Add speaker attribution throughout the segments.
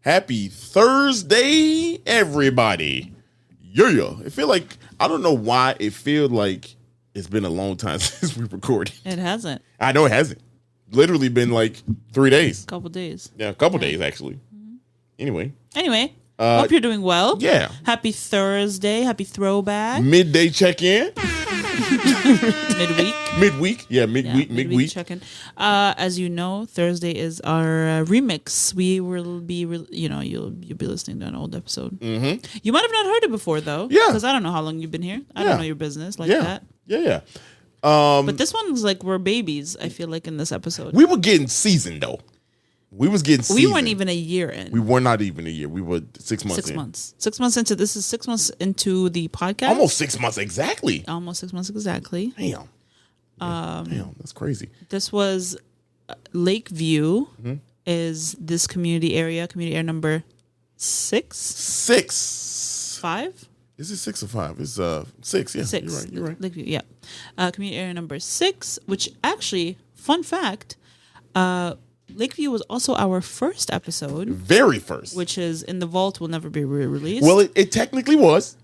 Speaker 1: Happy Thursday, everybody. Yeah. I don't know why it feels like it's been a long time since we recorded.
Speaker 2: It hasn't.
Speaker 1: I know it hasn't. Literally been like 3 days.
Speaker 2: Couple days.
Speaker 1: Yeah, a couple days actually. Mm-hmm. Anyway.
Speaker 2: Hope you're doing well.
Speaker 1: Yeah.
Speaker 2: Happy Thursday. Happy Throwback.
Speaker 1: Midday check-in.
Speaker 2: Midweek.
Speaker 1: Midweek.
Speaker 2: Check-in. As you know, Thursday is our remix. We will be, you'll be listening to an old episode.
Speaker 1: Mm-hmm.
Speaker 2: You might have not heard it before, though.
Speaker 1: Yeah.
Speaker 2: Because I don't know how long you've been here. I don't know your business like that.
Speaker 1: Yeah.
Speaker 2: But this one's like we're babies, I feel like, in this episode.
Speaker 1: We were getting seasoned, though. We weren't
Speaker 2: even a year in.
Speaker 1: We were not even a year. We were 6 months in.
Speaker 2: 6 months. 6 months into this is 6 months into the podcast.
Speaker 1: Almost 6 months exactly.
Speaker 2: Almost 6 months exactly.
Speaker 1: Damn. Damn, that's crazy.
Speaker 2: This was Lakeview is this community area number 6? 5?
Speaker 1: Is it 6 or 5? It's 6, yeah.
Speaker 2: 6.
Speaker 1: You're right.
Speaker 2: Lakeview, yeah. Community area number 6, which actually, fun fact, Lakeview was also our first episode.
Speaker 1: Very first.
Speaker 2: Which is in the vault, will never be re-released.
Speaker 1: Well, it technically was.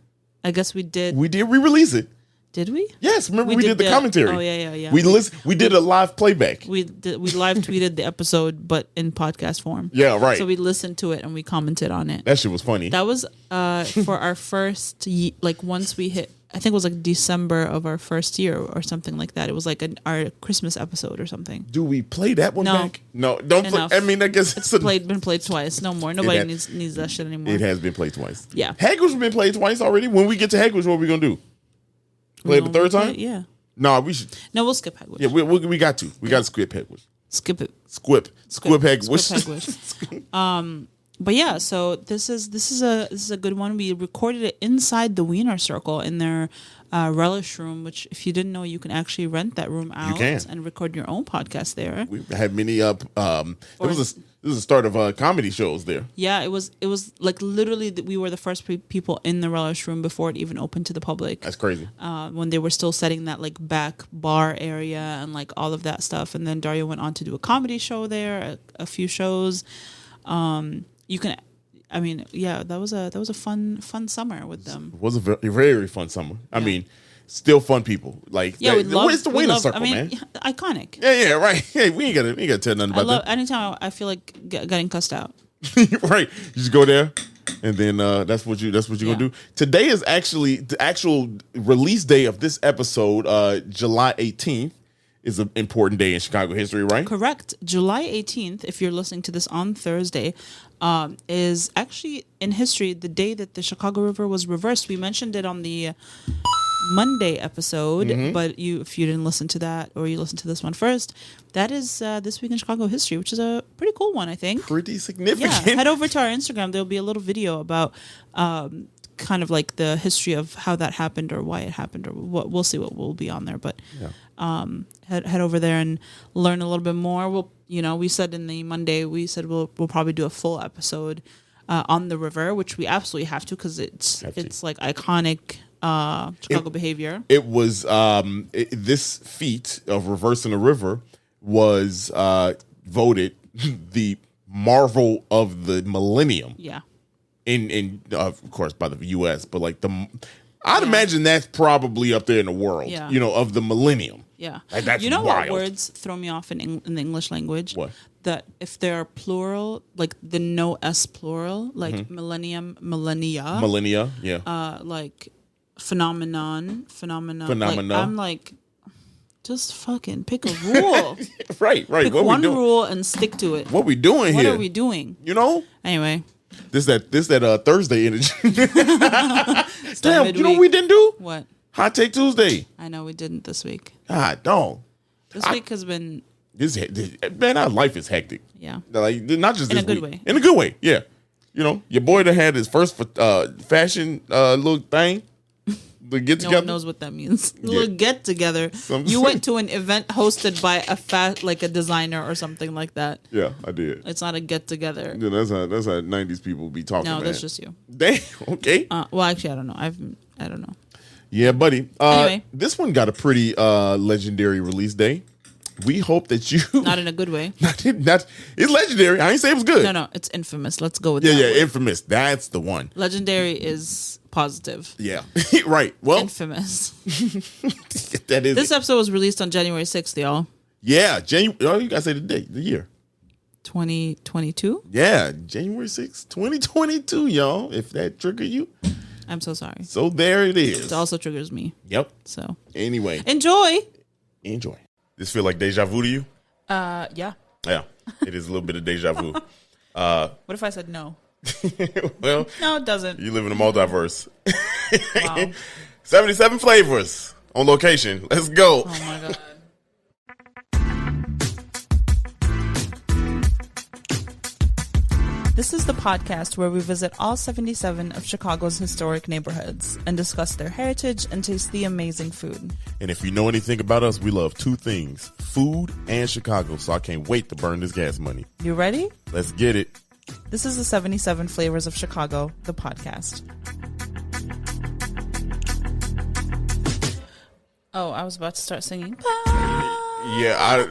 Speaker 2: I guess we did.
Speaker 1: We did re-release it.
Speaker 2: Did we?
Speaker 1: Yes, remember we did the commentary.
Speaker 2: Oh, yeah.
Speaker 1: We did a live playback.
Speaker 2: We live tweeted the episode, but in podcast form.
Speaker 1: Yeah, right.
Speaker 2: So we listened to it and we commented on it.
Speaker 1: That shit was funny.
Speaker 2: That was for our first, once we hit, I think it was like December of our first year or something like that. It was like our Christmas episode or something.
Speaker 1: Do we play that one back? No, don't
Speaker 2: Enough.
Speaker 1: play. I mean, I guess
Speaker 2: it's been played twice. No more. Nobody needs that shit anymore.
Speaker 1: It has been played twice.
Speaker 2: Yeah.
Speaker 1: Hagrid's been played twice already. When we get to Hagrid's, what are we going to do? Play it the third time?
Speaker 2: Yeah.
Speaker 1: No, we should.
Speaker 2: No, we'll skip Hagrid's.
Speaker 1: Yeah, we got to. We got to skip Hagrid's.
Speaker 2: Skip it.
Speaker 1: Skip Hagrid's.
Speaker 2: But yeah, so this is a good one. We recorded it inside the Weiner Circle in their relish room, which if you didn't know, you can actually rent that room out and record your own podcast there.
Speaker 1: We had many this was the start of comedy shows there.
Speaker 2: Yeah, it was like literally we were the first people in the relish room before it even opened to the public.
Speaker 1: That's crazy.
Speaker 2: When they were still setting that like back bar area and like all of that stuff, and then Dario went on to do a comedy show there, a few shows. That was a fun summer with them.
Speaker 1: It was a very, very fun summer. Yeah. I mean, still fun people. Like, it's the Weiner Circle, man.
Speaker 2: Iconic.
Speaker 1: Yeah, right. Hey, we ain't gotta tell nothing about that.
Speaker 2: Anytime I feel like getting cussed out.
Speaker 1: Right. You just go there, and then that's what you're gonna do. Today is actually the actual release day of this episode. July 18th is an important day in Chicago history, right?
Speaker 2: Correct. July 18th, if you're listening to this on Thursday, is actually in history the day that the Chicago River was reversed. We mentioned it on the Monday episode, but if you didn't listen to that or you listened to this one first, that is this week in Chicago history, which is a pretty cool one, I think.
Speaker 1: Pretty significant.
Speaker 2: Yeah, head over to our Instagram. There'll be a little video about kind of like the history of how that happened or why it happened or what. We'll see what will be on there, but head over there and learn a little bit more. We said in the Monday, we'll probably do a full episode on the river, which we absolutely have to because it's like iconic Chicago behavior.
Speaker 1: It was this feat of reversing the river was voted the marvel of the millennium.
Speaker 2: Yeah.
Speaker 1: In of course by the U.S., but like I'd imagine that's probably up there in the world. Yeah. Of the millennium.
Speaker 2: Yeah.
Speaker 1: Like, that's
Speaker 2: wild.
Speaker 1: What
Speaker 2: words throw me off in the English language?
Speaker 1: What?
Speaker 2: That if they're plural, like the no S plural, like millennium, millennia.
Speaker 1: Millennia, yeah.
Speaker 2: Like phenomenon. Like, I'm like, just fucking pick a rule.
Speaker 1: Right.
Speaker 2: Pick one rule and stick to it.
Speaker 1: What we doing here?
Speaker 2: What are we doing?
Speaker 1: Anyway.
Speaker 2: This
Speaker 1: that Thursday energy. Damn, you know what we didn't do?
Speaker 2: What?
Speaker 1: Hot Take Tuesday.
Speaker 2: I know we didn't this week.
Speaker 1: God, don't.
Speaker 2: This week has been...
Speaker 1: Man, our life is hectic.
Speaker 2: Yeah.
Speaker 1: Like, not just this week.
Speaker 2: In a good way.
Speaker 1: In a good way, yeah. Your boy that had his first fashion little thing. The get together.
Speaker 2: No one knows what that means. Little get together. You went to an event hosted by a designer or something like that.
Speaker 1: Yeah, I did.
Speaker 2: It's not a get together.
Speaker 1: Yeah, that's how 90s people be talking.
Speaker 2: No, that's just you.
Speaker 1: Damn. Okay.
Speaker 2: Well, actually, I don't know. I don't know.
Speaker 1: Yeah, buddy.
Speaker 2: Anyway,
Speaker 1: this one got a pretty legendary release day. We hope that you
Speaker 2: Not in a good way.
Speaker 1: not it's legendary. I ain't say it was good.
Speaker 2: No, it's infamous. Let's go with
Speaker 1: Yeah,
Speaker 2: that.
Speaker 1: yeah,
Speaker 2: word.
Speaker 1: infamous. That's the one.
Speaker 2: Legendary is positive.
Speaker 1: Yeah, right. Well,
Speaker 2: Infamous.
Speaker 1: that is
Speaker 2: This
Speaker 1: it.
Speaker 2: episode was released on January 6th, y'all.
Speaker 1: Yeah, January. Oh, you gotta say the date, the year.
Speaker 2: 2022.
Speaker 1: Yeah, January 6th, 2022, y'all. If that triggered you,
Speaker 2: I'm so sorry.
Speaker 1: so there it is.
Speaker 2: It also triggers me.
Speaker 1: Yep.
Speaker 2: So
Speaker 1: Anyway,
Speaker 2: enjoy.
Speaker 1: enjoy. This feel like deja vu to you?
Speaker 2: Yeah.
Speaker 1: Yeah, it is a little bit of deja vu.
Speaker 2: What if I said no?
Speaker 1: Well,
Speaker 2: No, it doesn't.
Speaker 1: you live in a multiverse.
Speaker 2: Wow.
Speaker 1: 77 flavors on location. Let's go.
Speaker 2: Oh my god. This is the podcast where we visit all 77 of Chicago's historic neighborhoods and discuss their heritage and taste the amazing food.
Speaker 1: And if you know anything about us, we love two things, food and Chicago. So I can't wait to burn this gas money.
Speaker 2: You ready?
Speaker 1: Let's get it.
Speaker 2: This is the 77 Flavors of Chicago, the podcast. Oh, I was about to start singing.
Speaker 1: Yeah,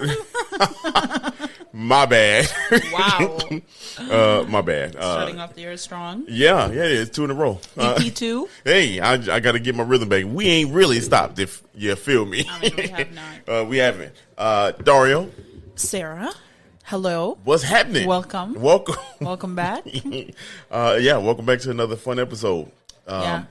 Speaker 1: my bad.
Speaker 2: Wow.
Speaker 1: My bad.
Speaker 2: Starting off the year strong.
Speaker 1: Yeah, it's 2 in a row.
Speaker 2: EP2.
Speaker 1: Hey, I got to get my rhythm back. We ain't really stopped, if you feel me.
Speaker 2: I mean, we have not.
Speaker 1: We haven't. Dario,
Speaker 2: Sarah, hello.
Speaker 1: what's happening?
Speaker 2: Welcome.
Speaker 1: Welcome
Speaker 2: back.
Speaker 1: welcome back to another fun episode.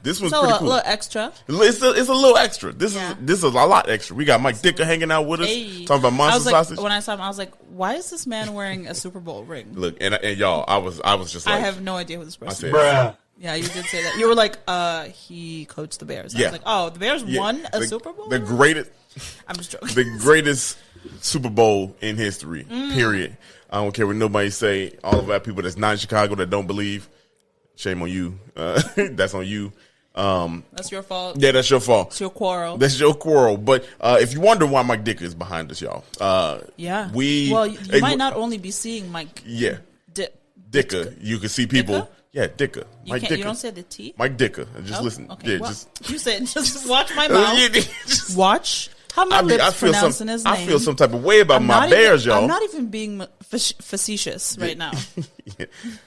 Speaker 1: This was
Speaker 2: so
Speaker 1: pretty
Speaker 2: a
Speaker 1: cool.
Speaker 2: little extra.
Speaker 1: It's a little extra. This
Speaker 2: Yeah.
Speaker 1: is a lot extra. We got Mike Dicker hanging out with us,
Speaker 2: Hey.
Speaker 1: talking about
Speaker 2: I
Speaker 1: monster
Speaker 2: was like,
Speaker 1: sausage.
Speaker 2: when I saw him, I was like, why is this man wearing a Super Bowl ring?
Speaker 1: Look, and y'all, I was just like,
Speaker 2: I have no idea who this person is.
Speaker 1: Bruh.
Speaker 2: Yeah, you did say that. You were like, he coached the Bears. I
Speaker 1: Yeah.
Speaker 2: was like, oh, the Bears won a
Speaker 1: the,
Speaker 2: Super Bowl?
Speaker 1: The greatest,
Speaker 2: I'm just joking.
Speaker 1: the greatest Super Bowl in history. Period. I don't care what nobody say. All of our people that's not in Chicago that don't believe, shame on you. That's on you.
Speaker 2: That's your fault.
Speaker 1: Yeah, that's your fault.
Speaker 2: It's your quarrel.
Speaker 1: That's your quarrel. But if you wonder why Mike Dicker is behind us, y'all,
Speaker 2: Yeah.
Speaker 1: we
Speaker 2: Well, you might not only be seeing Mike.
Speaker 1: Yeah, Dicker. You can see people.
Speaker 2: Dicker?
Speaker 1: Yeah, Dicker. Mike Dicker.
Speaker 2: You don't say the T.
Speaker 1: Mike Dicker. Just
Speaker 2: Oh,
Speaker 1: listen.
Speaker 2: Okay.
Speaker 1: Yeah,
Speaker 2: Well,
Speaker 1: just
Speaker 2: you said just watch my mouth.
Speaker 1: just-
Speaker 2: Watch how my lips pronouncing his name.
Speaker 1: I feel some type of way about
Speaker 2: I'm
Speaker 1: my
Speaker 2: not
Speaker 1: Bears,
Speaker 2: even,
Speaker 1: y'all.
Speaker 2: I'm not even being facetious right now.
Speaker 1: Yeah.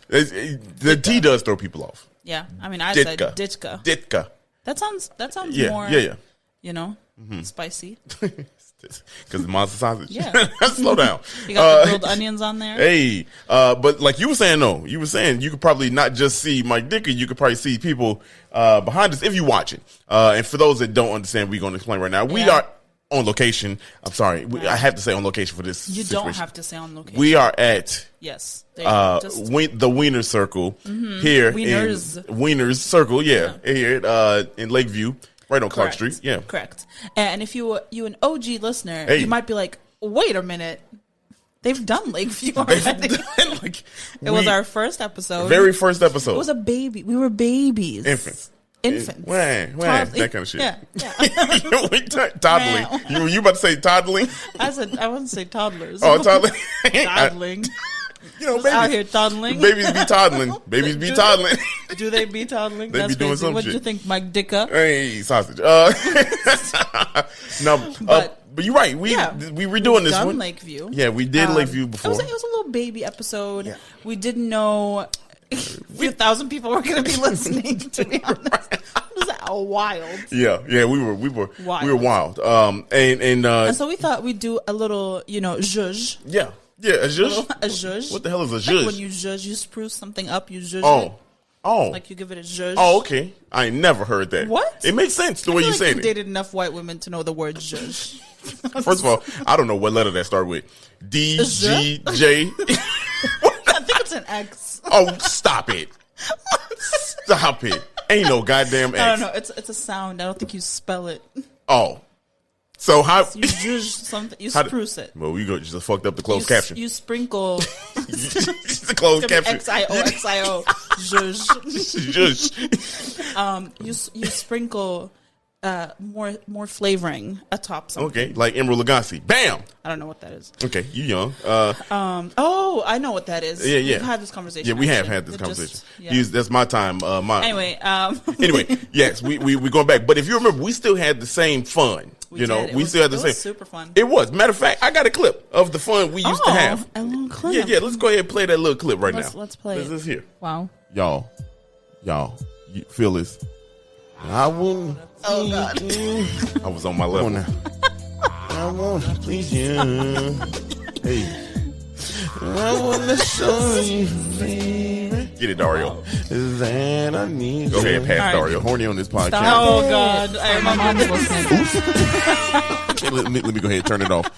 Speaker 1: The T does throw people off.
Speaker 2: Yeah, I mean, I said
Speaker 1: Ditka.
Speaker 2: Ditka.
Speaker 1: Ditka.
Speaker 2: That sounds
Speaker 1: Yeah,
Speaker 2: more,
Speaker 1: yeah.
Speaker 2: you know, spicy.
Speaker 1: Because the monster sausage.
Speaker 2: Yeah.
Speaker 1: Slow down.
Speaker 2: You got the grilled onions on there.
Speaker 1: Hey, but like you were saying, no, you were saying you could probably not just see Mike Dicker, you could probably see people behind us if you watch it. And for those that don't understand, we're going to explain right now. We
Speaker 2: Yeah.
Speaker 1: are on location. I'm sorry, I have to say on location for this.
Speaker 2: You
Speaker 1: situation.
Speaker 2: don't have to say on location.
Speaker 1: We are at
Speaker 2: Yes. There you go. Just,
Speaker 1: the Weiner Circle here
Speaker 2: Wieners.
Speaker 1: in Weiner's Circle, here in Lakeview, right on Clark
Speaker 2: correct.
Speaker 1: Street. Yeah,
Speaker 2: Correct. And if you an OG listener,
Speaker 1: Hey.
Speaker 2: you might be like, wait a minute. They've done Lakeview already.
Speaker 1: like,
Speaker 2: It was our first episode.
Speaker 1: very first episode.
Speaker 2: It was a baby. We were babies.
Speaker 1: Infants.
Speaker 2: Infants.
Speaker 1: When,
Speaker 2: Toddlers.
Speaker 1: that kind of shit.
Speaker 2: Yeah. Yeah.
Speaker 1: Toddling. You about to say toddling?
Speaker 2: I wouldn't say toddlers.
Speaker 1: Oh, toddling.
Speaker 2: Toddling.
Speaker 1: You know,
Speaker 2: Just out
Speaker 1: babies,
Speaker 2: here toddling.
Speaker 1: babies be toddling. Babies be toddling.
Speaker 2: Do they be toddling?
Speaker 1: They
Speaker 2: That's
Speaker 1: be doing
Speaker 2: crazy.
Speaker 1: some
Speaker 2: What did you
Speaker 1: shit.
Speaker 2: think, Mike Dicker?
Speaker 1: Hey, sausage. No, but you're right. We redoing this
Speaker 2: Done
Speaker 1: one.
Speaker 2: Lakeview.
Speaker 1: Yeah, we did Lakeview before.
Speaker 2: It was a little baby episode.
Speaker 1: Yeah.
Speaker 2: We didn't know a few thousand people were going to be listening. To be honest, it was wild.
Speaker 1: Yeah, we were wild.
Speaker 2: And so we thought we'd do a little, zhuzh.
Speaker 1: Yeah, a zhuzh.
Speaker 2: A zhuzh.
Speaker 1: What the hell is a
Speaker 2: Like
Speaker 1: zhuzh?
Speaker 2: when you zhuzh, you spruce something up. You zhuzh.
Speaker 1: Oh,
Speaker 2: it.
Speaker 1: oh,
Speaker 2: Like you give it a zhuzh.
Speaker 1: oh. Okay, I ain't never heard that.
Speaker 2: What?
Speaker 1: It makes sense the way
Speaker 2: I feel
Speaker 1: you
Speaker 2: like
Speaker 1: said
Speaker 2: you've
Speaker 1: it.
Speaker 2: dated enough white women to know the word zhuzh.
Speaker 1: First of all, I don't know what letter that start with. D, G, J.
Speaker 2: I think it's an X.
Speaker 1: Oh, stop it. Stop it. Ain't no goddamn X.
Speaker 2: I don't know. It's a sound. I don't think you spell it.
Speaker 1: Oh. So how...
Speaker 2: You zhuzh something. You
Speaker 1: How
Speaker 2: spruce it.
Speaker 1: Well, we just fucked up the closed caption.
Speaker 2: You sprinkle.
Speaker 1: The closed caption.
Speaker 2: XIO. Zhuzh.
Speaker 1: Zhuzh.
Speaker 2: You sprinkle more flavoring atop something.
Speaker 1: Okay, like Emerald Lagasse. Bam!
Speaker 2: I don't know what that is.
Speaker 1: Okay, you young.
Speaker 2: Oh, I know what that is.
Speaker 1: Yeah.
Speaker 2: We've had this conversation.
Speaker 1: Yeah, we have
Speaker 2: actually.
Speaker 1: had this
Speaker 2: It
Speaker 1: conversation.
Speaker 2: just- yeah.
Speaker 1: That's my time.
Speaker 2: Anyway,
Speaker 1: Anyway, yes, we going back. But if you remember, we still had the same fun. We still had the same.
Speaker 2: Super fun.
Speaker 1: It was. Matter of fact, I got a clip of the fun we used to have.
Speaker 2: A little clip.
Speaker 1: Yeah. Let's go ahead and play that little clip right now.
Speaker 2: Let's play it.
Speaker 1: This is here.
Speaker 2: Wow.
Speaker 1: Y'all, you feel this? I won't.
Speaker 2: Oh God.
Speaker 1: I was on my level. I won't please you. Hey. I wanna show you, baby. Get it, Dario. That I need. Go ahead, pass Dario. Horny on this podcast.
Speaker 2: Oh God, my mom's listening.
Speaker 1: Let me go ahead and turn it off.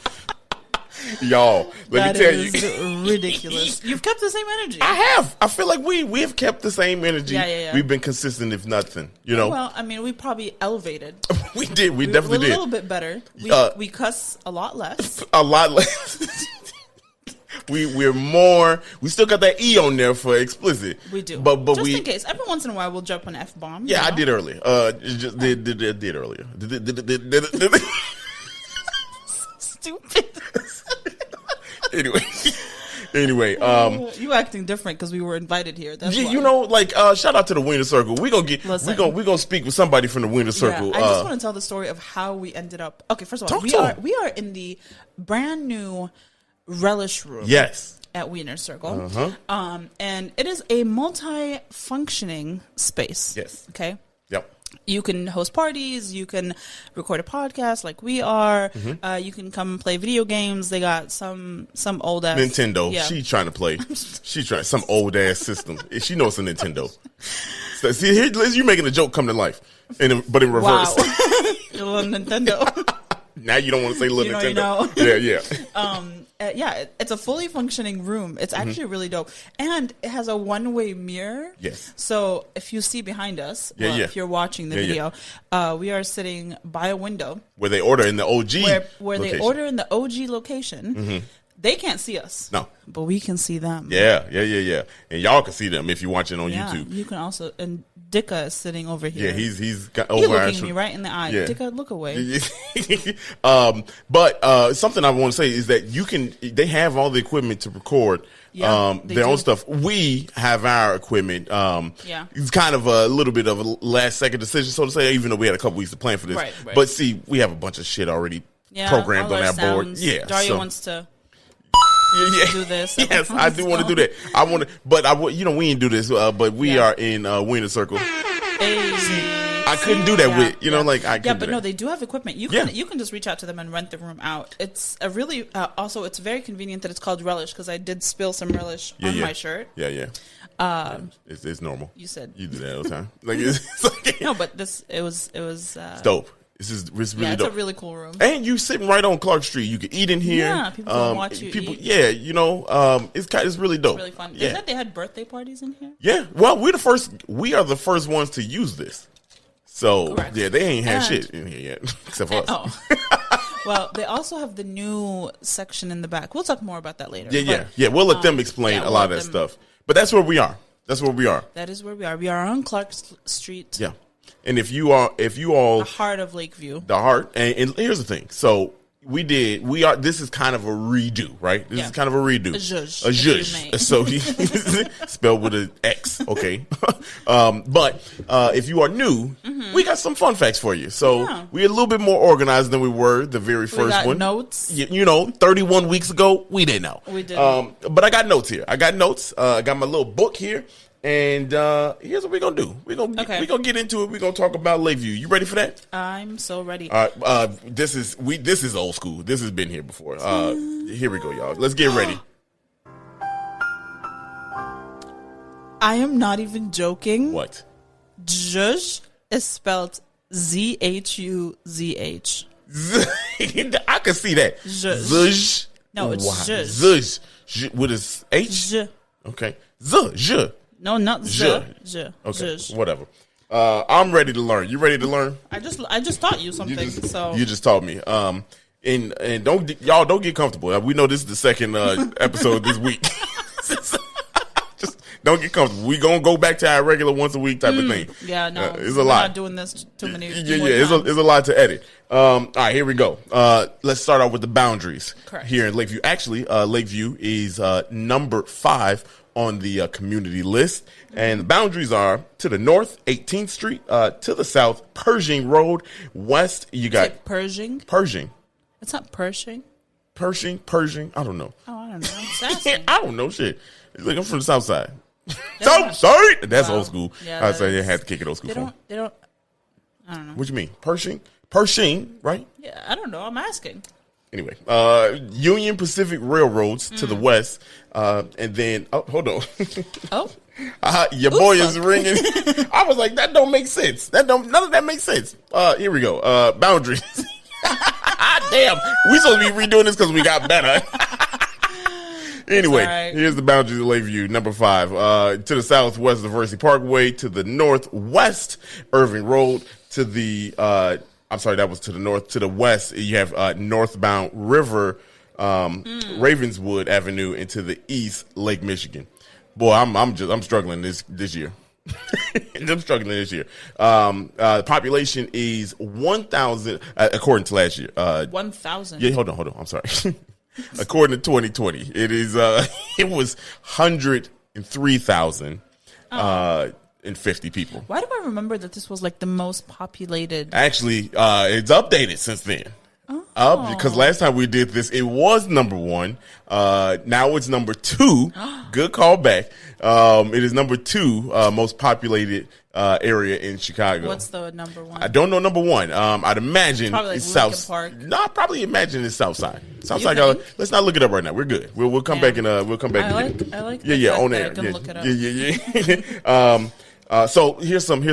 Speaker 1: Y'all, let me tell you,
Speaker 2: ridiculous. You've kept the same energy.
Speaker 1: I have. I feel like we have kept the same energy.
Speaker 2: Yeah.
Speaker 1: We've been consistent, if nothing.
Speaker 2: Well, I mean, we probably elevated.
Speaker 1: We did. We definitely did.
Speaker 2: A little bit better. We cuss a lot less.
Speaker 1: A lot less. We're more. We still got that E on there for explicit.
Speaker 2: We do,
Speaker 1: but
Speaker 2: just
Speaker 1: we,
Speaker 2: in case. Every once in a while, we'll drop an F bomb.
Speaker 1: Yeah, I did earlier. Just did earlier.
Speaker 2: Stupid.
Speaker 1: Anyway,
Speaker 2: you acting different because we were invited here. That's why.
Speaker 1: Shout out to the Weiner Circle. We gonna speak with somebody from the Weiner Circle.
Speaker 2: Yeah, I just want to tell the story of how we ended up. Okay, first of all, we are in the brand new relish room.
Speaker 1: Yes.
Speaker 2: At Weiner Circle. And it is a multi-functioning space.
Speaker 1: Yes.
Speaker 2: Okay.
Speaker 1: Yep.
Speaker 2: You can host parties. You can record a podcast like we are. You can come play video games. They got some old ass
Speaker 1: Nintendo.
Speaker 2: Yeah.
Speaker 1: She's trying to play. She's trying some old ass system. She knows it's a Nintendo. So, see, here, you're making a joke come to life, but in reverse.
Speaker 2: Wow. Your little Nintendo.
Speaker 1: Now you don't want to say little Nintendo. Yeah.
Speaker 2: It's a fully functioning room. It's actually really dope. And it has a one-way mirror.
Speaker 1: Yes.
Speaker 2: So if you see behind us, if you're watching the video, we are sitting by a window.
Speaker 1: Where they order in the OG
Speaker 2: where they order in the OG location. They can't see us.
Speaker 1: No.
Speaker 2: But we can see them.
Speaker 1: Yeah. And y'all can see them if you're watching on YouTube.
Speaker 2: You can also, and Dicka is sitting over here.
Speaker 1: Yeah, he's
Speaker 2: looking me right in the eye. Yeah. Dicka, look away.
Speaker 1: But something I want to say is that they have all the equipment to record their own stuff. We have our equipment. It's kind of a little bit of a last second decision, so to say, even though we had a couple weeks to plan for this.
Speaker 2: Right.
Speaker 1: But see, we have a bunch of shit already programmed on our board. Yeah.
Speaker 2: Dario wants to do this.
Speaker 1: Yes, I do want to do that. I want to, but we didn't do this. But we are in Weiner Circle. I couldn't do that with I couldn't.
Speaker 2: But no, they do have equipment. You can just reach out to them and rent the room out. It's a really also it's very convenient that it's called relish because I did spill some relish on my shirt.
Speaker 1: Yeah. It's normal.
Speaker 2: You said
Speaker 1: you do that all the time. It's
Speaker 2: no, but it was
Speaker 1: it's dope. It's really dope.
Speaker 2: It's a really cool room.
Speaker 1: And you sitting right on Clark Street. You can eat in here.
Speaker 2: Yeah, people can watch you eat.
Speaker 1: Yeah, it's really dope.
Speaker 2: It's really fun. They said they had birthday parties in here.
Speaker 1: Yeah. Well, we are the first ones to use this. So,
Speaker 2: correct.
Speaker 1: Yeah, they ain't had shit in here yet, except for us.
Speaker 2: Oh. Well, they also have the new section in the back. We'll talk more about that later.
Speaker 1: Yeah. We'll let them explain a lot of that stuff. But that's where we are. That is where we are. We are on Clark Street. Yeah. And if you all
Speaker 2: the heart of Lakeview.
Speaker 1: The heart, and here's the thing. So this is kind of a redo, right? This is kind of a redo. A zhuzh. So spelled with an X, okay? But if you are new, we got some fun facts for you. So we're a little bit more organized than we were the very first one.
Speaker 2: Notes.
Speaker 1: 31 weeks ago, we didn't know.
Speaker 2: We didn't.
Speaker 1: But I got notes here. I got my little book here. And here's what we're gonna do. We're gonna get into it. We're gonna talk about Lakeview. You ready for that?
Speaker 2: I'm so ready.
Speaker 1: All right. This is old school. This has been here before. Here we go, y'all. Let's get ready.
Speaker 2: I am not even joking.
Speaker 1: What?
Speaker 2: Zhuzh is spelled ZHUZH.
Speaker 1: I can see that. Zhuzh.
Speaker 2: No, it's
Speaker 1: zhuzh. Zhuzh with a H.
Speaker 2: Zh.
Speaker 1: Okay. Zh.
Speaker 2: No, not
Speaker 1: zh.
Speaker 2: Zh.
Speaker 1: Okay. Whatever. I'm ready to learn. You ready to learn?
Speaker 2: I just taught you something.
Speaker 1: You just taught me. And don't get comfortable. We know this is the second episode this week. Just don't get comfortable. We gonna go back to our regular once a week type of thing.
Speaker 2: Yeah, no,
Speaker 1: it's a lot.
Speaker 2: Not doing this too many.
Speaker 1: It's a lot to edit. All right, here we go. Let's start off with the boundaries.
Speaker 2: Correct.
Speaker 1: Here in Lakeview. Actually, Lakeview is number 5 on the community list. And the boundaries are to the north, 18th Street, to the south, Pershing Road, west, you got...
Speaker 2: Is it Pershing?
Speaker 1: Pershing.
Speaker 2: It's not Pershing?
Speaker 1: Pershing, I don't know.
Speaker 2: Oh, I don't know. I'm just asking.
Speaker 1: I don't know shit. Like, I'm from the south side. South side? That's old school.
Speaker 2: Yeah,
Speaker 1: I say you had to kick it old school form.
Speaker 2: They don't, I don't know.
Speaker 1: What you mean? Pershing, right?
Speaker 2: Yeah, I don't know. I'm asking.
Speaker 1: Anyway, Union Pacific Railroads to the west, and then hold on.
Speaker 2: Oh,
Speaker 1: your boy is ringing. I was like, that don't make sense. None of that makes sense. Here we go. Boundaries. Damn, we supposed to be redoing this because we got better. Anyway,
Speaker 2: right.
Speaker 1: Here's the boundaries of Lakeview. Number 5, to the southwest, Diversity Parkway. To the northwest, Irving Road. To the I'm sorry, that was to the north. To the west, you have northbound River, Ravenswood Avenue, and to the east, Lake Michigan. Boy, I'm struggling this year. I'm struggling this year. The population is 1,000, according to last year.
Speaker 2: 1,000.
Speaker 1: Yeah, hold on. I'm sorry. According to 2020, it is. It was 103,000. And 50 people.
Speaker 2: Why do I remember that this was like the most populated?
Speaker 1: Actually, it's updated since then. Because last time we did this, it was number 1. Now it's number 2. Good callback. It is number 2 most populated area in Chicago.
Speaker 2: What's the number 1?
Speaker 1: I don't know number 1. I'd imagine
Speaker 2: probably like
Speaker 1: it's
Speaker 2: Lincoln
Speaker 1: South
Speaker 2: Park.
Speaker 1: No, I probably imagine it's Southside. Southside.
Speaker 2: think?
Speaker 1: Let's not look it up right now. We're good. We'll come back and we'll come back.
Speaker 2: I like. The fact
Speaker 1: on
Speaker 2: that
Speaker 1: air.
Speaker 2: I can look it up.
Speaker 1: Yeah. So here's some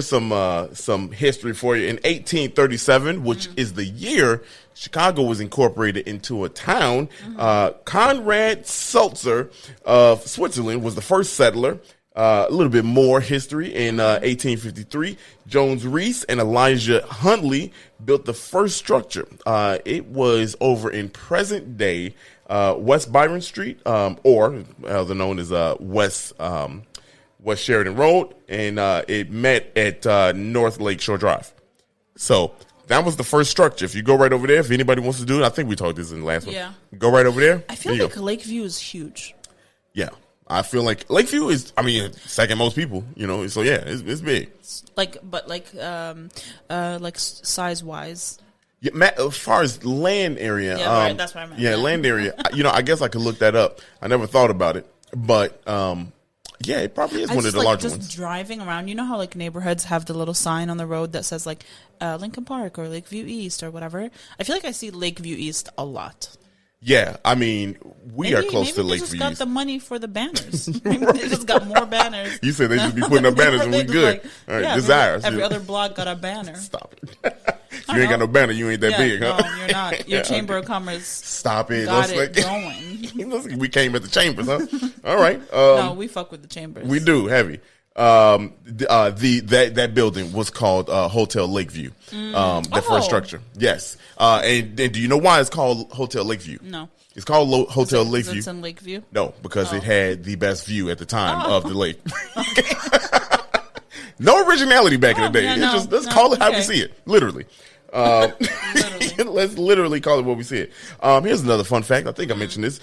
Speaker 1: history for you. In 1837, which is the year Chicago was incorporated into a town, Conrad Sulzer of Switzerland was the first settler. A little bit more history. In 1853, Jones Reese and Elijah Huntley built the first structure. It was over in present day West Byron Street, or they're known as West Sheridan Road, and it met at North Lake Shore Drive. So that was the first structure. If you go right over there, if anybody wants to do it, I think we talked this in the last one.
Speaker 2: Yeah.
Speaker 1: Go right over there.
Speaker 2: I feel like Lakeview is huge.
Speaker 1: Yeah. I feel like Lakeview is, second most people, so yeah, it's big.
Speaker 2: Like size wise.
Speaker 1: Yeah, as far as land area.
Speaker 2: Yeah, right, that's what I meant.
Speaker 1: Yeah, land area. I guess I could look that up. I never thought about it, but yeah, it probably is one of the larger ones.
Speaker 2: Just driving around, you know how like neighborhoods have the little sign on the road that says like Lincoln Park or Lakeview East or whatever. I feel like I see Lakeview East a lot.
Speaker 1: Yeah, we are close to Lakeview East. Maybe they just got
Speaker 2: the money for the banners. Maybe they just got more banners.
Speaker 1: You said they just be putting up banners and we good. All right, desires.
Speaker 2: Every other block got a banner.
Speaker 1: Stop it. You ain't got no banner. You ain't that big, huh?
Speaker 2: No, you're not. Your Chamber of Commerce.
Speaker 1: Stop it.
Speaker 2: Got it going.
Speaker 1: We came at the chambers, huh? All right.
Speaker 2: No, we fuck with the chambers.
Speaker 1: We do heavy. That building was called Hotel Lakeview. The first structure. Yes. And do you know why it's called Hotel Lakeview?
Speaker 2: No.
Speaker 1: It's called Hotel Lakeview.
Speaker 2: It's in Lakeview?
Speaker 1: No, because it had the best view at the time of the lake. No originality back in the day.
Speaker 2: Yeah,
Speaker 1: let's call it how we see it. Literally. Let's literally call it what we see it. Here's another fun fact. I think I mentioned this.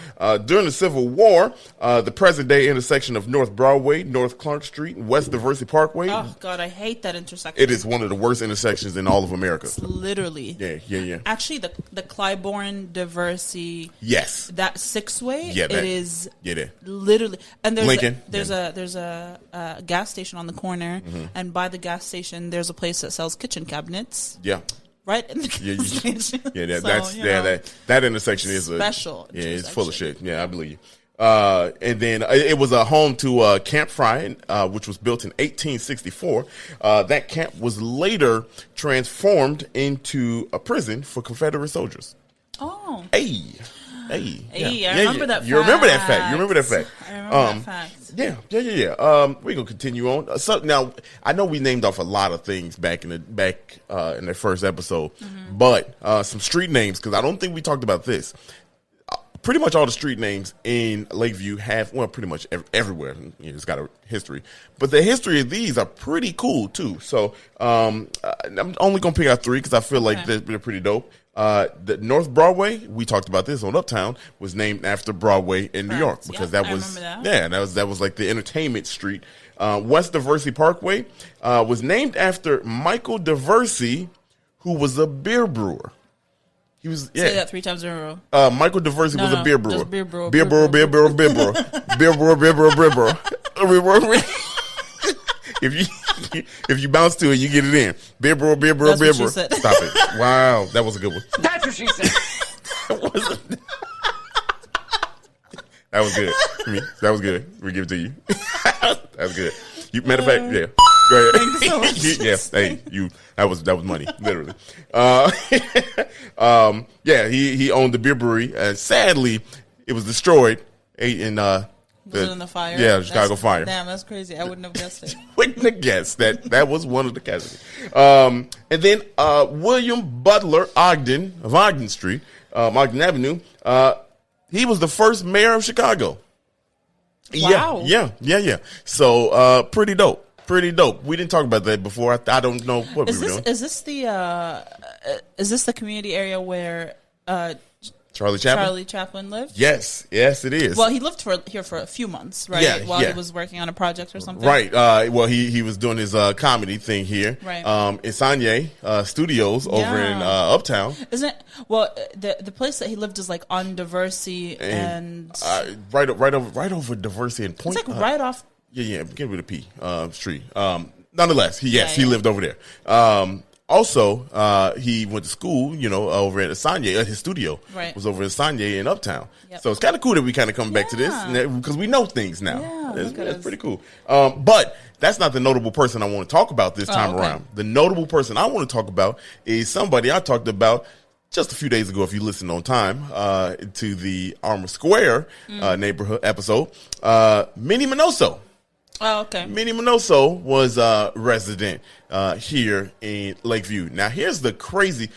Speaker 1: During the Civil War, the present day intersection of North Broadway, North Clark Street, and West Diversity Parkway.
Speaker 2: Oh, God, I hate that intersection.
Speaker 1: It is one of the worst intersections in all of America.
Speaker 2: It's literally.
Speaker 1: Yeah.
Speaker 2: Actually, the Clybourne Diversity.
Speaker 1: Yes.
Speaker 2: That 6-way.
Speaker 1: Yeah,
Speaker 2: it is.
Speaker 1: Yeah.
Speaker 2: Literally. And there's
Speaker 1: Lincoln.
Speaker 2: There's a gas station on the corner, and by the gas station, there's a place that sells kitchen cabinets.
Speaker 1: Yeah.
Speaker 2: Right in the gas station.
Speaker 1: Yeah, that intersection is
Speaker 2: special.
Speaker 1: Yeah, it's full of shit. Yeah, I believe you. And then it was a home to Camp Fry, which was built in 1864. That camp was later transformed into a prison for Confederate soldiers.
Speaker 2: Oh.
Speaker 1: Hey,
Speaker 2: I remember that fact.
Speaker 1: You remember that fact. I remember that
Speaker 2: fact.
Speaker 1: Yeah. We're gonna continue on. So now I know we named off a lot of things back in the first episode, but some street names, because I don't think we talked about this. Pretty much all the street names in Lakeview have, pretty much everywhere. It's got a history, but the history of these are pretty cool too. So I'm only gonna pick out 3 because I feel like they're pretty dope. The North Broadway, we talked about this on Uptown, was named after Broadway in New York because that was that was like the entertainment street. West Diversey Parkway was named after Michael Diversey, who was a beer brewer. He was
Speaker 2: Say that 3 times in a row.
Speaker 1: Michael Diversey was a beer brewer.
Speaker 2: Just beer brewer.
Speaker 1: Beer brewer. Beer brewer. Beer brewer. Beer brewer. Beer brewer. Beer brewer. If you bounce to it, you get it in. Beer brewer. Beer brewer. Beer brewer. Stop it! Wow, that was a good one.
Speaker 3: That's what she said.
Speaker 1: That was good. That was good. We give it to you. That was good. Matter of fact, yeah. Go ahead.
Speaker 2: Thank you so much.
Speaker 1: Yes, hey, that was money, literally. Yeah, he owned the beer brewery, and sadly, it was destroyed in
Speaker 2: Was it in the fire?
Speaker 1: Yeah, the Chicago fire.
Speaker 2: Damn, that's crazy. I wouldn't have guessed it.
Speaker 1: Wouldn't have guessed that was one of the casualties. And then William Butler Ogden of Ogden Street, Ogden Avenue. He was the first mayor of Chicago.
Speaker 2: Wow.
Speaker 1: Yeah. So pretty dope. Pretty dope. We didn't talk about that before. I don't know what we were doing.
Speaker 2: Is this the community area where
Speaker 1: Charlie
Speaker 2: Chaplin lived?
Speaker 1: Yes, it is.
Speaker 2: Well, he lived here for a few months, right?
Speaker 1: Yeah,
Speaker 2: While he was working on a project or something.
Speaker 1: Right. Well, he was doing his comedy thing here.
Speaker 2: Right.
Speaker 1: Insanye Studios over in Uptown.
Speaker 2: Isn't it? Well, the place that he lived is like on Diversey and
Speaker 1: right over Diversey and Point.
Speaker 2: It's like right off.
Speaker 1: Yeah. Get rid of P Street. Nonetheless, he lived over there. Also, he went to school, over at Asanye. His studio was over at Asanye in Uptown. Yep. So it's kind of cool that we kind of come back to this because we know things now. Yeah, that's pretty cool. But that's not the notable person I want to talk about this time around. The notable person I want to talk about is somebody I talked about just a few days ago, if you listen on time, to the Armour Square neighborhood episode. Minnie Minoso.
Speaker 2: Oh, okay.
Speaker 1: Minnie Minoso was a resident here in Lakeview. Now, here's the crazy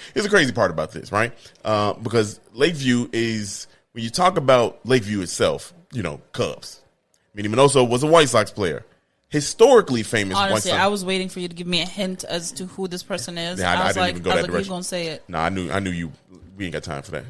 Speaker 1: part about this, right? Because Lakeview is, when you talk about Lakeview itself, Cubs. Minnie Minoso was a White Sox player. Historically famous.
Speaker 2: Honestly,
Speaker 1: White Sox.
Speaker 2: I was waiting for you to give me a hint as to who this person is.
Speaker 1: Yeah, I didn't even go that direction.
Speaker 2: Who's gonna say it?
Speaker 1: No, I knew you. We ain't got time for that.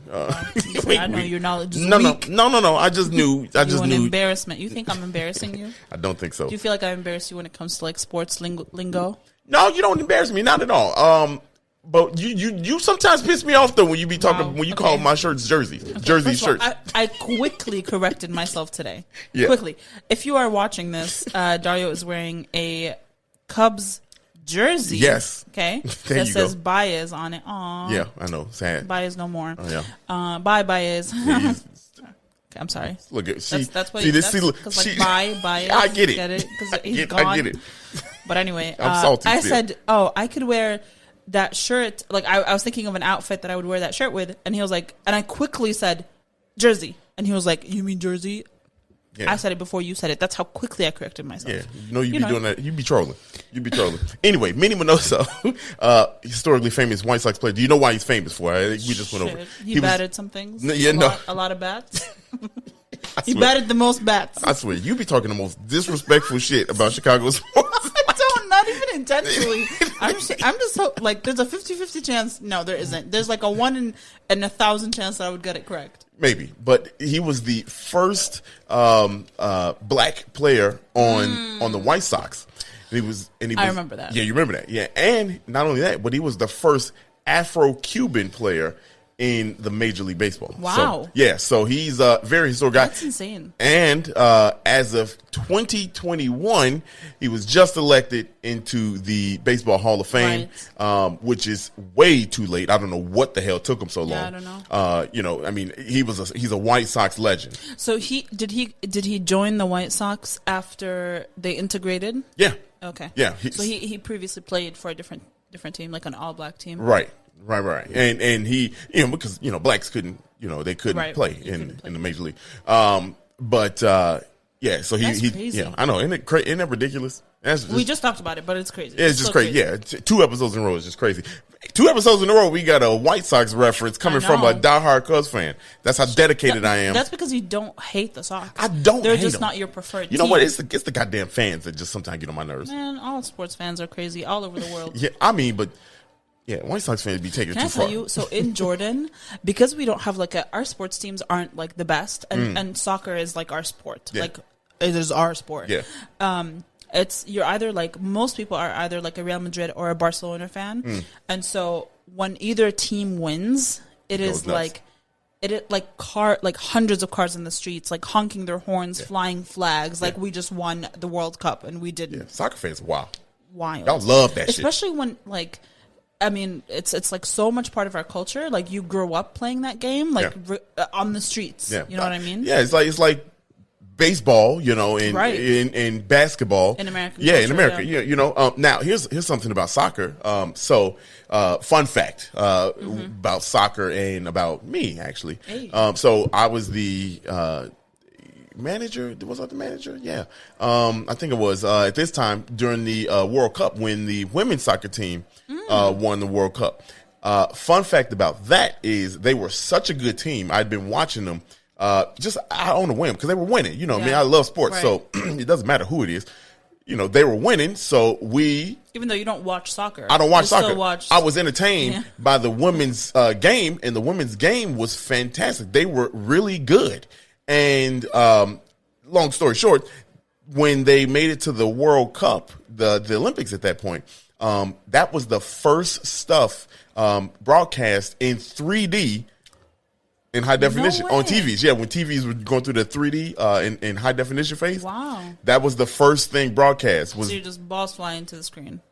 Speaker 2: I know your knowledge is
Speaker 1: no,
Speaker 2: weak.
Speaker 1: No. I just knew.
Speaker 2: Embarrassment. You think I'm embarrassing you?
Speaker 1: I don't think so.
Speaker 2: Do you feel like I embarrass you when it comes to like sports lingo?
Speaker 1: No, you don't embarrass me. Not at all. But you sometimes piss me off though when you be talking when you call my shirts jerseys. Jersey shirts.
Speaker 2: I quickly corrected myself today.
Speaker 1: Yeah.
Speaker 2: Quickly. If you are watching this, Dario is wearing a Cubs jersey.
Speaker 1: Yes.
Speaker 2: Okay.
Speaker 1: There
Speaker 2: that
Speaker 1: you
Speaker 2: says
Speaker 1: go.
Speaker 2: Baez on it. Aww.
Speaker 1: Yeah, I know. Sad.
Speaker 2: Baez no more.
Speaker 1: Oh, yeah.
Speaker 2: Bye Baez.
Speaker 1: Yeah,
Speaker 2: Okay, I'm sorry.
Speaker 1: look at
Speaker 2: That's what.
Speaker 1: see this.
Speaker 2: That's,
Speaker 1: See,
Speaker 2: like bye Baez.
Speaker 1: I get it.
Speaker 2: Get it? Because he's gone.
Speaker 1: I get it.
Speaker 2: But anyway,
Speaker 1: I'm salty
Speaker 2: I
Speaker 1: still.
Speaker 2: said, I could wear that shirt. Like I was thinking of an outfit that I would wear that shirt with, and he was like, and I quickly said, jersey, and he was like, you mean jersey? Yeah. I said it before you said it. That's how quickly I corrected myself.
Speaker 1: Yeah, you be doing that. You be trolling. Anyway, Minnie Minoso, historically famous White Sox player. Do you know why he's famous for? We just went over.
Speaker 2: He batted some things. A lot of bats. He batted the most bats.
Speaker 1: I swear, you be talking the most disrespectful shit about Chicago sports.
Speaker 2: I don't, not even intentionally. I'm just so, like, there's a 50-50 chance. No, there isn't. There's like a 1 in 1,000 chance that I would get it correct.
Speaker 1: Maybe, but he was the first black player on the White Sox. I remember that.
Speaker 2: Yeah,
Speaker 1: you remember that. Yeah, and not only that, but he was the first Afro-Cuban player in the Major League Baseball.
Speaker 2: Wow.
Speaker 1: So he's a very historic guy.
Speaker 2: That's insane.
Speaker 1: And as of 2021, he was just elected into the Baseball Hall of Fame, which is way too late. I don't know what the hell took him so long.
Speaker 2: Yeah, I don't know.
Speaker 1: I mean, he's a White Sox legend.
Speaker 2: So did he join the White Sox after they integrated?
Speaker 1: Yeah.
Speaker 2: Okay.
Speaker 1: Yeah.
Speaker 2: So he previously played for a different team, like an all-black team.
Speaker 1: Right. And he, because blacks couldn't, they couldn't play in the Major League. So he
Speaker 2: crazy.
Speaker 1: I know, isn't that ridiculous?
Speaker 2: We just talked about it, but it's crazy.
Speaker 1: It's just crazy. Yeah, 2 episodes in a row is just crazy. 2 episodes in a row, we got a White Sox reference coming from a diehard Cubs fan. That's how dedicated I am.
Speaker 2: That's because you don't hate the Sox.
Speaker 1: I don't.
Speaker 2: They're
Speaker 1: hate
Speaker 2: just
Speaker 1: them.
Speaker 2: not your preferred.
Speaker 1: You know
Speaker 2: team.
Speaker 1: what? It's the goddamn fans that just sometimes get on my nerves.
Speaker 2: Man, all sports fans are crazy all over the world.
Speaker 1: Yeah, I mean, but Yeah, White Sox fans be taking it
Speaker 2: Can
Speaker 1: too
Speaker 2: I tell
Speaker 1: far.
Speaker 2: you? So in Jordan, because we don't have like our sports teams aren't like the best, and soccer is like our sport.
Speaker 1: Yeah.
Speaker 2: Like it is our sport.
Speaker 1: Yeah.
Speaker 2: You're either like most people are either like a Real Madrid or a Barcelona fan, and so when either team wins, it is
Speaker 1: nuts.
Speaker 2: like like hundreds of cars in the streets, like honking their horns, flying flags, like we just won the World Cup and we didn't.
Speaker 1: Yeah. Soccer fans, wow.
Speaker 2: Wild.
Speaker 1: Y'all love that shit.
Speaker 2: Especially when like, I mean, it's like so much part of our culture. Like you grew up playing that game, like on the streets.
Speaker 1: Yeah.
Speaker 2: You know what I mean?
Speaker 1: Yeah, it's like baseball, you know,
Speaker 2: Right.
Speaker 1: in basketball.
Speaker 2: In American
Speaker 1: Yeah, in
Speaker 2: culture,
Speaker 1: America.
Speaker 2: yeah.
Speaker 1: Yeah, you know. Now here's something about soccer. Fun fact about soccer and about me actually.
Speaker 2: Hey.
Speaker 1: So I was the manager. Was I the manager? Yeah. I think it was at this time during the World Cup when the women's soccer team won the World Cup. Fun fact about that is they were such a good team. I'd been watching them just out on a whim because they were winning. You know, I mean, I love sports,
Speaker 2: Right.
Speaker 1: so it doesn't matter who it is. You know, they were winning, so
Speaker 2: Even though you don't watch soccer,
Speaker 1: I don't watch
Speaker 2: you
Speaker 1: soccer.
Speaker 2: Still watch,
Speaker 1: I was entertained by the women's game, and the women's game was fantastic. They were really good. And long story short, when they made it to the World Cup, the Olympics at that point, that was the first stuff broadcast in 3D in high definition on TVs. Yeah, when TVs were going through the 3D in high definition phase.
Speaker 2: Wow.
Speaker 1: That was the first thing broadcast.
Speaker 2: So you're just balls flying to the screen.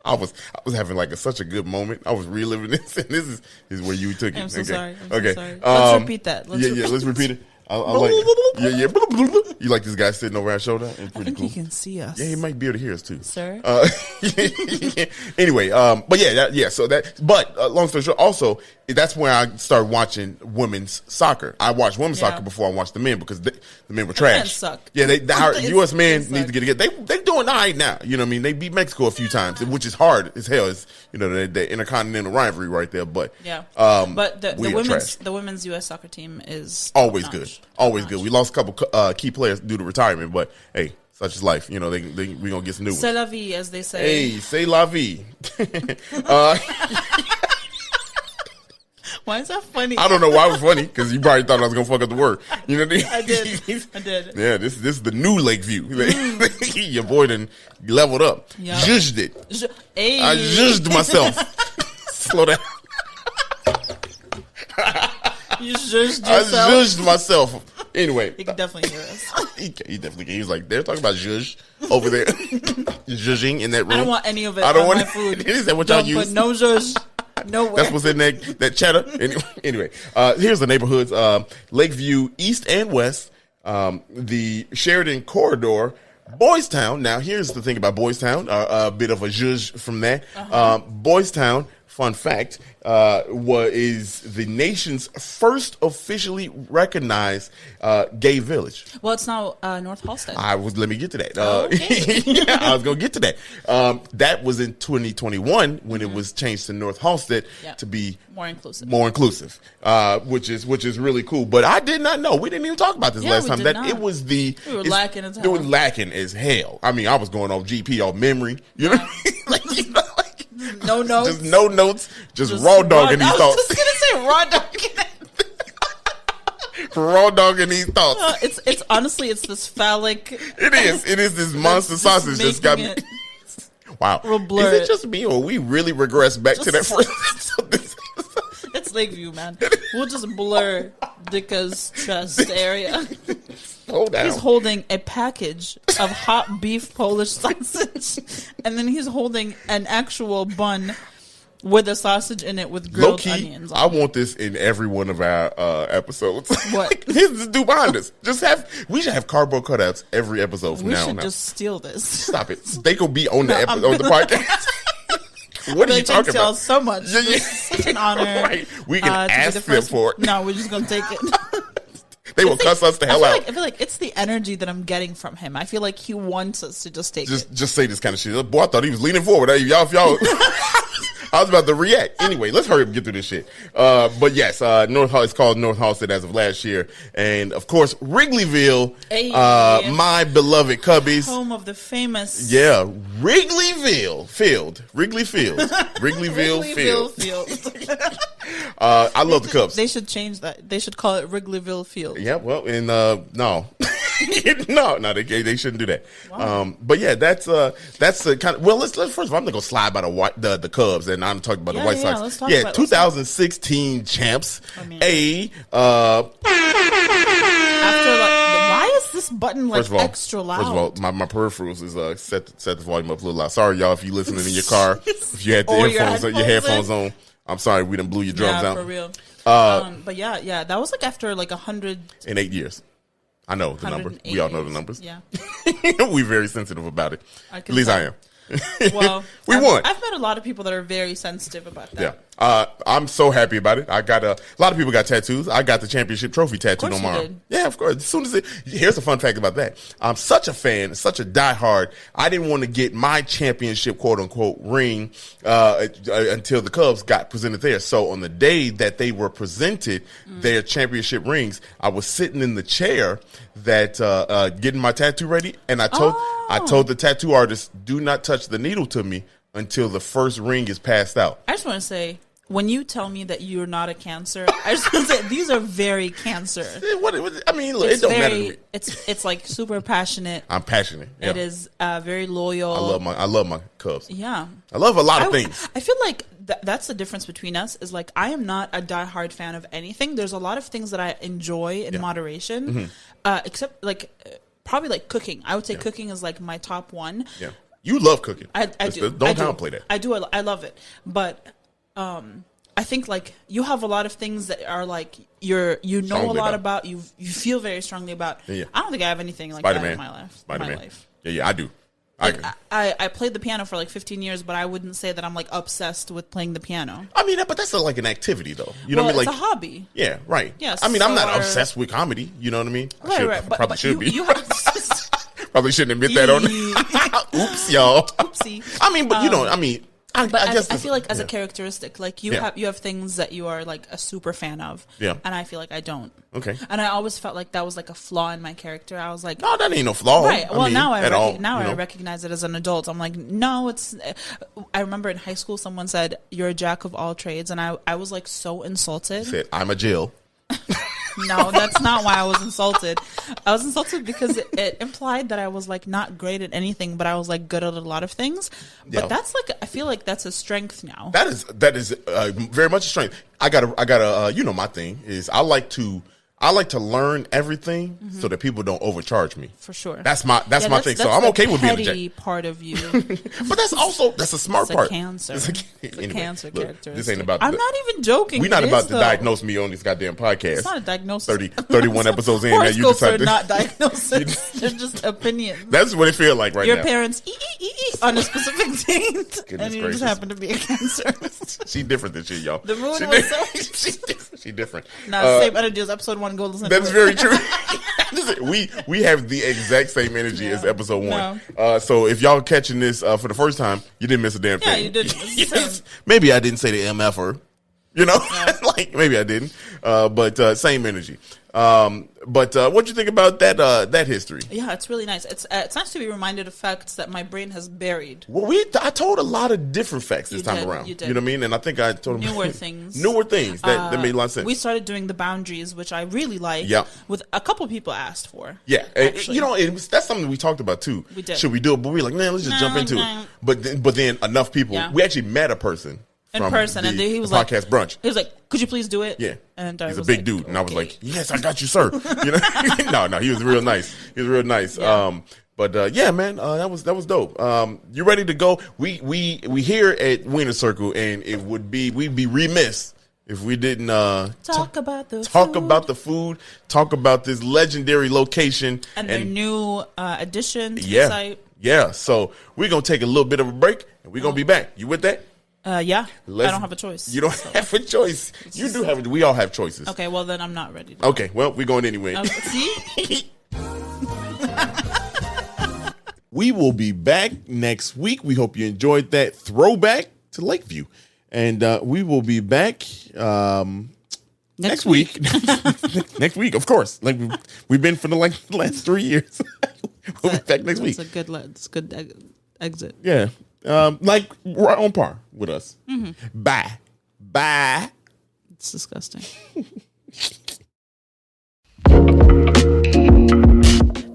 Speaker 1: I was having like such a good moment. I was reliving this, and this is where you took it.
Speaker 2: I'm so sorry. I'm
Speaker 1: okay.
Speaker 2: so sorry. Let's repeat that.
Speaker 1: Let's repeat it. I like you like this guy sitting over our shoulder. It's
Speaker 2: I
Speaker 1: pretty
Speaker 2: think
Speaker 1: cool.
Speaker 2: he can see us.
Speaker 1: Yeah, he might be able to hear us too,
Speaker 2: Sir.
Speaker 1: Anyway, but yeah. So long story short, also that's when I started watching women's soccer. I watched women's soccer before I watched the men because the men were trash.
Speaker 2: men suck.
Speaker 1: Yeah, our U.S. men
Speaker 2: they
Speaker 1: need to get together. They doing all right now. You know what I mean? They beat Mexico a few times, which is hard as hell. It's the intercontinental rivalry right there. But
Speaker 2: but the women's U.S. soccer team is
Speaker 1: always
Speaker 2: top-notch.
Speaker 1: good. Always good. We lost a couple key players due to retirement, but hey, such is life. You know, we gonna get some new ones.
Speaker 2: C'est la vie, as they say.
Speaker 1: Hey, c'est la vie.
Speaker 2: Why is that funny?
Speaker 1: I don't know why it was funny because you probably thought I was gonna fuck up the word. You know what I mean?
Speaker 2: I did.
Speaker 1: Yeah, this is the new Lakeview. Your boy done leveled up.
Speaker 2: Yeah.
Speaker 1: Zhuzhed it.
Speaker 2: Hey.
Speaker 1: I zhuzhed myself. Slow down.
Speaker 2: You zhuzhed
Speaker 1: I
Speaker 2: yourself.
Speaker 1: zhuzhed myself. Anyway,
Speaker 2: He can definitely hear us.
Speaker 1: he definitely can. He was like, they're talking about zhuzh over there. Zhuzhing in that room.
Speaker 2: I don't want any of it
Speaker 1: I don't
Speaker 2: on
Speaker 1: want
Speaker 2: my food.
Speaker 1: Is that what y'all
Speaker 2: Don't
Speaker 1: use?
Speaker 2: put no zhuzh. No way.
Speaker 1: That's what's in that cheddar. Anyway, here's the neighborhoods: Lakeview East and West, the Sheridan Corridor, Boys Town. Now, here's the thing about Boys Town. A bit of a zhuzh from that. Boys Town. Fun fact, is the nation's first officially recognized gay village.
Speaker 2: Well, it's now North Halstead.
Speaker 1: Let me get to that.
Speaker 2: Okay.
Speaker 1: Yeah, I was going to get to that. That was in 2021 when it was changed to North Halstead to be
Speaker 2: more inclusive.
Speaker 1: Which is really cool. But I did not know. We didn't even talk about this last time.
Speaker 2: It
Speaker 1: was
Speaker 2: we were lacking as hell.
Speaker 1: It was lacking as hell. I mean, I was going off GP, off memory. You know,
Speaker 2: no notes.
Speaker 1: Just no notes. Just raw dogging these
Speaker 2: I was
Speaker 1: thoughts.
Speaker 2: just gonna say raw dogging.
Speaker 1: Raw dogging these thoughts.
Speaker 2: It's honestly this phallic.
Speaker 1: It is this monster sausage that's got me. Wow.
Speaker 2: Real blurred.
Speaker 1: Is it just me or we really regress back to that first?
Speaker 2: It's Lakeview, man. We'll just blur Dicka's chest area.
Speaker 1: Hold down.
Speaker 2: He's holding a package of hot beef Polish sausage, and then he's holding an actual bun with a sausage in it with grilled
Speaker 1: Low-key,
Speaker 2: onions.
Speaker 1: I want this in every one of our episodes.
Speaker 2: What?
Speaker 1: Here's this dude behind us. We should have cardboard cutouts every episode from
Speaker 2: We
Speaker 1: now on.
Speaker 2: should just steal this.
Speaker 1: Stop it. They could be on the podcast. What are you talking about?
Speaker 2: So much.
Speaker 1: Yeah.
Speaker 2: It's such an honor.
Speaker 1: Right. We can
Speaker 2: to be
Speaker 1: ask
Speaker 2: the
Speaker 1: them
Speaker 2: first-
Speaker 1: for it.
Speaker 2: No, we're just gonna take it.
Speaker 1: They will cuss us the hell out.
Speaker 2: I feel like it's the energy that I'm getting from him. I feel like he wants us to just take it.
Speaker 1: Just say this kind of shit. Boy, I thought he was leaning forward. Hey, y'all, I was about to react. Anyway, let's hurry up and get through this shit. But yes, it's called North Halstead as of last year. And of course, Wrigleyville, my beloved Cubbies.
Speaker 2: Home of the famous.
Speaker 1: Yeah, Wrigleyville Field. Wrigleyville Field. I love the Cubs.
Speaker 2: They should change that. They should call it Wrigleyville Field.
Speaker 1: Yeah, well, and no. no, they shouldn't do that. Wow. But yeah, that's a kind of, well, let's first of all, I'm gonna go slide by the Cubs, and I'm talking about the White Sox.
Speaker 2: Let's talk about
Speaker 1: 2016 champs.
Speaker 2: After why is this button extra loud?
Speaker 1: First of all, my peripherals is set the volume up a little loud. Sorry, y'all, if you listening in your car, if you had the your headphones on. I'm sorry, we done blew your drums out.
Speaker 2: For real. But yeah, that was after 100
Speaker 1: in 8 years. I know the number. We all know the numbers.
Speaker 2: Yeah.
Speaker 1: We're very sensitive about it. At least I am.
Speaker 2: Well,
Speaker 1: we won.
Speaker 2: I've met a lot of people that are very sensitive about that.
Speaker 1: Yeah. I'm so happy about it. I got a lot of people got tattoos. I got the championship trophy tattooed on my arm. Yeah, of course. As soon as here's a fun fact about that. I'm such a fan, such a diehard. I didn't want to get my championship quote unquote ring until the Cubs got presented theirs. So on the day that they were presented their championship rings, I was sitting in the chair that getting my tattoo ready, and I told the tattoo artist, do not touch the needle to me until the first ring is passed out.
Speaker 2: I just want to say, when you tell me that you're not a Cancer, I just want to say these are very Cancer.
Speaker 1: I mean, look, it don't matter to me.
Speaker 2: It's like super passionate.
Speaker 1: I'm passionate. Yeah.
Speaker 2: It is very loyal.
Speaker 1: I love my Cubs.
Speaker 2: Yeah,
Speaker 1: I love a lot of things.
Speaker 2: I feel like that's the difference between us. Is I am not a diehard fan of anything. There's a lot of things that I enjoy in moderation, except probably cooking. I would say cooking is my top one.
Speaker 1: Yeah, you love cooking.
Speaker 2: I do.
Speaker 1: Don't downplay that.
Speaker 2: I do. I love it, but. I think you have a lot of things that are you know a lot about, you feel very strongly about. Yeah. I don't think I have anything like
Speaker 1: Spider-Man.
Speaker 2: that in my life.
Speaker 1: Spider-Man. Yeah, I do.
Speaker 2: I played the piano for 15 years, but I wouldn't say that I'm obsessed with playing the piano.
Speaker 1: I mean, but that's an activity though. You know what I mean?
Speaker 2: It's a hobby.
Speaker 1: Yeah, right.
Speaker 2: Yes.
Speaker 1: I mean, I'm not obsessed with comedy. You know what I mean?
Speaker 2: Right.
Speaker 1: Probably should be.
Speaker 2: You have
Speaker 1: probably shouldn't admit that on. Oops, y'all.
Speaker 2: Oopsie.
Speaker 1: I mean, but I mean. I
Speaker 2: feel as a characteristic, you have things that you are a super fan of, and I feel I don't.
Speaker 1: Okay.
Speaker 2: And I always felt that was a flaw in my character. I was no,
Speaker 1: that ain't no flaw.
Speaker 2: Right. Well,
Speaker 1: I
Speaker 2: recognize it as an adult. I'm no, it's. I remember in high school someone said you're a jack of all trades, and I was so insulted.
Speaker 1: Said I'm a Jill.
Speaker 2: No, that's not why I was insulted. I was insulted because it implied that I was not great at anything, but I was good at a lot of things. But that's I feel that's a strength now.
Speaker 1: That is very much a strength. I got my thing is I like to learn everything so that people don't overcharge me.
Speaker 2: For sure.
Speaker 1: That's my thing. So I'm okay with being a jack.
Speaker 2: Part of you.
Speaker 1: But that's a smart part.
Speaker 2: Cancer. It's a Cancer character.
Speaker 1: This ain't about.
Speaker 2: I'm not even joking.
Speaker 1: We're not about to diagnose me on this goddamn podcast.
Speaker 2: It's not a diagnosis.
Speaker 1: 31 episodes in. Now you decide
Speaker 2: are not diagnoses. They're just opinions.
Speaker 1: That's what it feels like right
Speaker 2: now.
Speaker 1: now.
Speaker 2: Your parents on a specific date, and you just happen to be a Cancer.
Speaker 1: She different than shit, y'all.
Speaker 2: The moon was
Speaker 1: so. She different.
Speaker 2: Same energy as episode 1. Go listen.
Speaker 1: That's very true. we have the exact same energy as episode 1. No. So if y'all catching this for the first time, you didn't miss a damn thing.
Speaker 2: Yeah, you didn't. Yes.
Speaker 1: Maybe I didn't say the MFer. Maybe I didn't. But same energy. But what do you think about that history?
Speaker 2: Yeah, it's really nice. It's nice to be reminded of facts that my brain has buried.
Speaker 1: Well, I told a lot of different facts this time around. You did. You know what I mean? And I think I told them
Speaker 2: newer things
Speaker 1: that made a lot of sense.
Speaker 2: We started doing the boundaries, which I really like.
Speaker 1: Yeah.
Speaker 2: With a couple people asked for.
Speaker 1: Yeah, that's something we talked about too.
Speaker 2: We did.
Speaker 1: Should we do it? But we were let's just jump into it. But then enough people. Yeah. We actually met a person.
Speaker 2: In person, and he was
Speaker 1: podcast brunch.
Speaker 2: He was could you please do it?
Speaker 1: Yeah.
Speaker 2: And
Speaker 1: he's a big dude. And I was like, yes, I got you, sir. No, he was real nice. He was real nice. Yeah. But yeah, man, that was dope. You ready to go? We here at Weiner Circle, and we'd be remiss if we didn't
Speaker 2: talk about the
Speaker 1: food, talk about this legendary location
Speaker 2: and their new addition to the site.
Speaker 1: Yeah. So we're gonna take a little bit of a break, and we're gonna be back. You with that?
Speaker 2: Yeah. I don't have a choice.
Speaker 1: You don't have a choice. You do have. We all have choices.
Speaker 2: Okay. Well, then I'm not ready.
Speaker 1: Okay. Well, we're going anyway.
Speaker 2: See.
Speaker 1: We will be back next week. We hope you enjoyed that throwback to Lakeview. And we will be back next week. Next week, of course. Like we've been for the last 3 years. We'll be back next week.
Speaker 2: It's a good exit.
Speaker 1: Yeah. Like right on par with us.
Speaker 2: Mm-hmm.
Speaker 1: Bye.
Speaker 2: It's disgusting.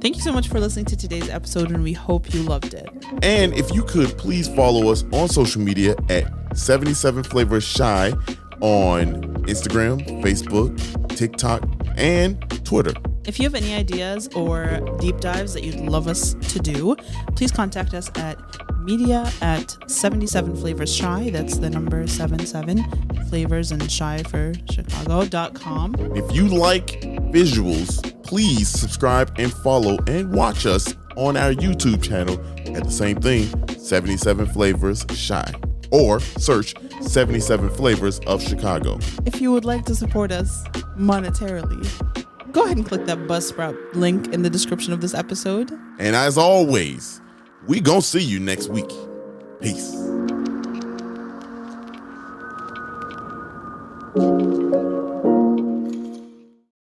Speaker 2: Thank you so much for listening to today's episode, and we hope you loved it.
Speaker 1: And if you could, please follow us on social media at 77 Flavors Shy on Instagram, Facebook, TikTok, and Twitter.
Speaker 2: If you have any ideas or deep dives that you'd love us to do, please contact us at media@77flavorsshy. That's the number 77 flavors and shy for Chicago.com.
Speaker 1: If you like visuals, please subscribe and follow and watch us on our YouTube channel at the same thing, 77 Flavors Shy, or search 77 Flavors of Chicago.
Speaker 2: If you would like to support us monetarily, go ahead and click that Buzzsprout link in the description of this episode.
Speaker 1: And as always, we gonna see you next week. Peace.